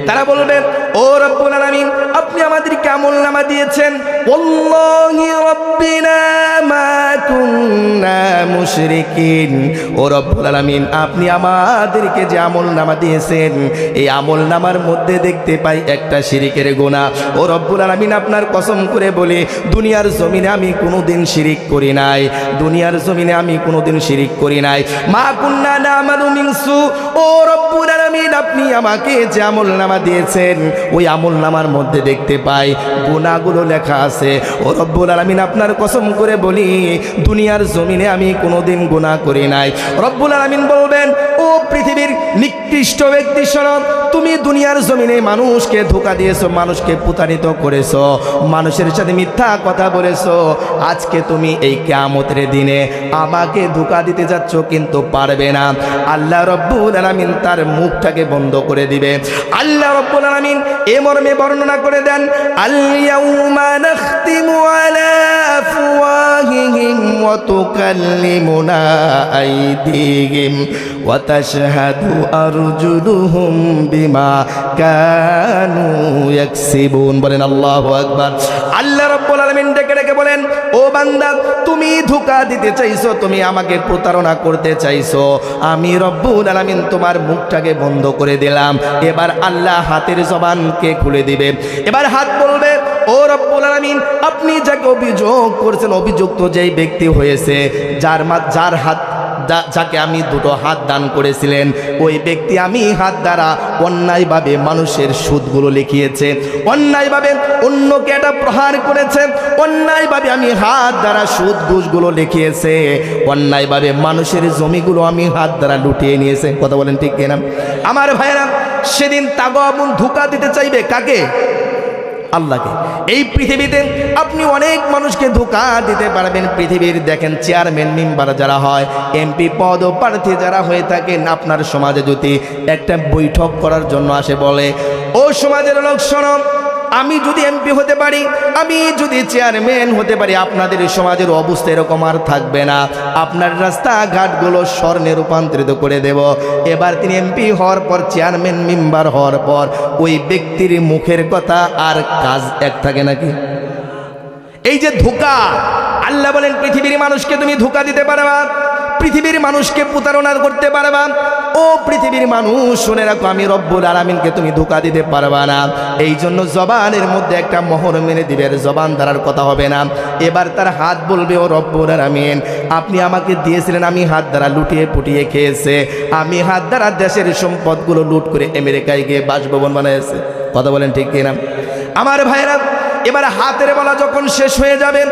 তারা বলবে, ও রব্বুল আলামিন, আপনি আমাদেরকে আমলনামা দিয়েছেন, ওয়াল্লাহি রাব্বিনা মা কুননা মুশরিকিন। ও রব্বুল আলামিন, আপনি আমাদেরকে যে আমলনামা দিয়েছেন, এই আমলনামার মধ্যে দেখতে পাই একটা শিরিকের গুনাহ। ও রব্বুল আলামিন, আপনার কসম করে বলি, দুনিয়ার জমিনে আমি কোনোদিন শিরিক করি নাই, দুনিয়ার জমিনে আমি কোনোদিন শিরিক করি নাই। মা কুননা না'মালু মিন সু। ও রব্বুল আলামিন, আপনি আমাকে যে আমলনামা দিয়েছেন, ওই আমলনামার মধ্যে দেখতে পাই গুনাহগুলো লেখা আছে। ও রব্বুল আলামিন, আপনার কসম করে বলি, দুনিয়ার জমিনে আমি কোনোদিন গুনাহ করি নাই। রব্বুল আলামিন বলবেন, ও পৃথিবীর নিকৃষ্ট ব্যক্তি শোনো, তুমি দুনিয়ার জমিনে মানুষকে ধোঁকা দিয়েছো, মানুষকে প্রতারিত করেছো, মানুষের সাথে মিথ্যা কথা বলেছো। আজকে তুমি এই কিয়ামতের দিনে আমাকে ধোঁকা দিতে যাচ্ছ, কিন্তু পারবে না। আল্লাহ রব্বুল আলামিন তার মুখটাকে বন্ধ করে দিবে। আল্লাহ রব্বুল আলামিন এ মর্মে বর্ণনা করে দেন, আল ইয়াউমা নাখতিমু আলা আফওয়াহিহিম ওয়া তুকাল্লিমুনা আইদিহিম ওয়া তাশহাদু আরজুলুহুম বিমা কানু ইয়াকসিবুন। বলেন আল্লাহু আকবার। আল্লাহ রাব্বুল আলামিন ডেকে ডেকে বলেন, ও বান্দা, তুমি ধোঁকা দিতে চাইছো, তুমি আমাকে প্রতারণা করতে চাইছো, আমি রব্বুল আলামিন তোমার মুখটাকে বন্ধ করে দিলাম। এবার আল্লাহ হাতের জবানকে খুলে দিবে। এবার হাত বলবে, ও রব্বুল আলামিন, আপনি যাকে অভিযোগ করছেন, অভিযুক্ত যেই ব্যক্তি হয়েছে, যার হাত, যাকে আমি দুটো হাত দান করেছিলেন, ওই ব্যক্তি আমি হাত দ্বারা অন্যায়ভাবে মানুষের সুদগুলো লিখিয়েছে, অন্যায়ভাবে অন্যকে এটা প্রহার করেছে, অন্যায়ভাবে আমি হাত দ্বারা সুদ ঘুষগুলো লিখিয়েছে, অন্যায়ভাবে মানুষের জমিগুলো আমি হাত দ্বারা লুটিয়ে নিয়েছে। কথা বলেন ঠিক কিনা? আমার ভাইরা, সেদিন তাগবুন ধোঁকা দিতে চাইবে কাকে? আল্লাহকে। এই পৃথিবীতে আপনি অনেক মানুষকে ধোঁকা দিতে পারবেন। পৃথিবীর দেখেন চেয়ারম্যান মেম্বার যারা হয়, এমপি পদ প্রার্থী যারা হয়ে থাকেন, আপনার সমাজে যদি একটা বৈঠক করার জন্য আসে, বলে, ও সমাজের লোক শোনো, আমি যদি এমপি হতে পারি, আমি যদি চেয়ারম্যান হতে পারি, আপনাদের সমাজের অবস্থা এরকম আর থাকবে না, আপনার রাস্তাঘাটগুলো স্বর্ণে রূপান্তরিত করে দেব। এবার তিনি এমপি হওয়ার পর, চেয়ারম্যান মেম্বার হওয়ার পর, ওই ব্যক্তির মুখের কথা আর কাজ এক থাকে নাকি? এই যে ধোঁকা, আল্লাহ বলেন পৃথিবীর মানুষকে তুমি ধোঁকা দিতে পারবা, পৃথিবীর মানুষকে প্রতারণা করতে পারবা। ও পৃথিবীর মানুষ, শুনে রাখো, আমি রব্বুল আলামিনকে তুমি ধোঁকা দিতে পারবা না। এই জন্য জবানের মধ্যে একটা মোহর মেরে দিবে, জবান দ্বারার কথা হবে না। এবার তার হাত বলবে, ও রব্বুল আলামিন, আপনি আমাকে দিয়েছিলেন, আমি হাত দ্বারা লুটিয়ে পুটিয়ে খেয়েছে, আমি হাত দ্বারা দেশের সম্পদগুলো লুট করে আমেরিকায় গিয়ে বাসভবন বানাইছে। কথা বলেন ঠিক কিনা? আমার ভাইরা, এবার হাতের বলা যখন শেষ হয়ে যাবে,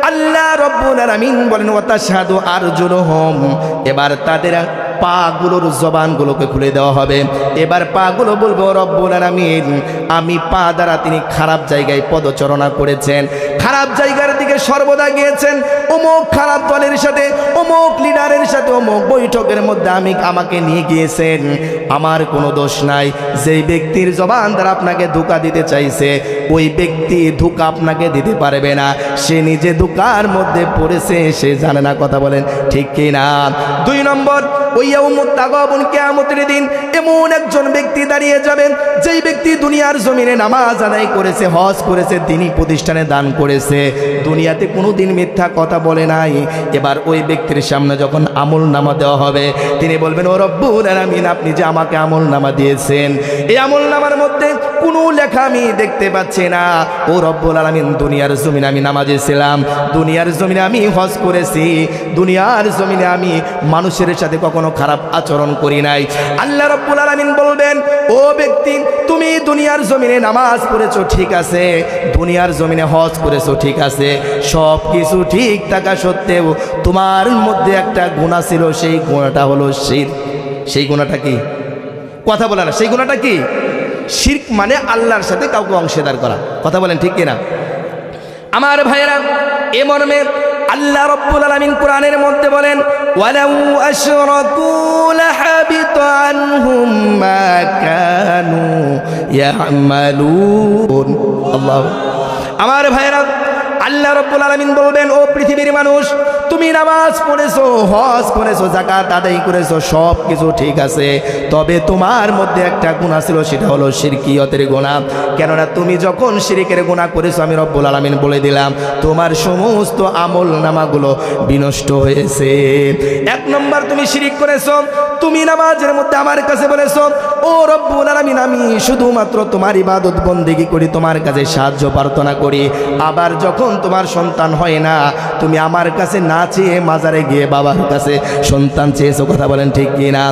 আল্লাহ রব্বুল আলামিন বলেন, ওয়া তাশহাদু আরজুলুহুম। এবার তাদের পাগুলোর জবানগুলোকে খুলে দেওয়া হবে। এবার পাগুলো বলবো, রব্বুল আলামিন, আমি পা দ্বারা তিনি খারাপ জায়গায় পদচারণা করেছেন, খারাপ জায়গার দিকে সর্বদা গিয়েছেন, অমুক খারাপ দলের সাথে, অমুক লিডারের সাথে, অমুক বৈঠকের মধ্যে আমাকে নিয়ে গিয়েছেন, আমার কোনো দোষ নাই। যেই ব্যক্তির জবান দ্বারা আপনাকে ধোঁকা দিতে চাইছে, ওই ব্যক্তি ধোঁকা আপনাকে দিতে পারবে না, সে নিজে ধোঁকার মধ্যে পড়েছে, সে জানে না। কথা বলেন ঠিক কিনা? 2 নম্বর, ওই ইয়াউমুত তাগাবুন, কিয়ামতের দিন এমন একজন ব্যক্তি দাঁড়িয়ে যাবেন, যেই ব্যক্তি দুনিয়ার জমিনে নামাজ আদায় করেছে, হজ করেছে, দ্বীনি প্রতিষ্ঠানে দান করেছে, দুনিয়াতে কোনোদিন মিথ্যা কথা বলে নাই। এবার ওই ব্যক্তির সামনে যখন আমল নামা দেওয়া হবে, তিনি বলবেন, ও রব্বুল আলামিন, আপনি যে আমাকে আমল নামা দিয়েছেন, এই আমল নামার মধ্যে কোনো লেখা আমি দেখতে পাচ্ছি না। ও রব্বুল আলামিন, দুনিয়ার জমিনে আমি নামাজি ছিলাম, দুনিয়ার জমিনে আমি হজ করেছি, দুনিয়ার জমিনে আমি মানুষের সাথে কখনো খারাপ আচরণ করি নাই। আল্লাহ রব্বুল আলামিন বলবেন, ও ব্যক্তি, তুমি দুনিয়ার জমিনে নামাজ পড়েছো ঠিক আছে, দুনিয়ার জমিনে হজ করেছো ঠিক আছে, সব কিছু ঠিক থাকা সত্ত্বেও তোমার মধ্যে একটা গুনাহ ছিল, সেই গুনাহটা হলো শিরক। সেই গুনাহটা কি? কথা বলে না। সেই গুনাহটা কি? শিরক মানে আল্লাহর সাথে কাউকে অংশীদার করা। কথা বলেন ঠিক কিনা? আমার ভাইয়েরা, এ মর্মে আল্লাহ রব্বুল আলামিন কোরআনের মধ্যে বলেন, ওয়ালাউ আশরাকু লাহাবিতা আনহুম মা কানু ইয়ামালুন। আল্লাহ। আমার ভাইয়েরা, আল্লাহ রব্বুল আলামিন বলবেন, ও পৃথিবীর মানুষ, তুমি তুমি নামাজ পড়েছো, হজ করেছো, যাকাত আদায় করেছো, সব কিছু ঠিক আছে, তবে তোমার মধ্যে একটা গুনাহ ছিল, সেটা হলো শিরকিয়তের গুনাহ। কেননা তুমি যখন শিরকের গুনাহ করেছো, আমি রব্বুল আলামিন বলে দিলাম তোমার সমস্ত আমল নামাগুলো বিনষ্ট হয়েছে। এক নম্বর, তুমি শিরিক করেছো। তুমি নামাজের মধ্যে আমার কাছে বলেছো, ও রব্বুল আলামিন, আমি শুধুমাত্র তোমার ইবাদত বন্দেগী করি, তোমার কাছে সাহায্য প্রার্থনা করি। আবার যখন তোমার সন্তান হয় না, তুমি আমার কাছে না চেয়ে মাজারে গিয়ে বাবার কাছে সন্তান চেয়েছো। কথা বলেন ঠিক কিনা?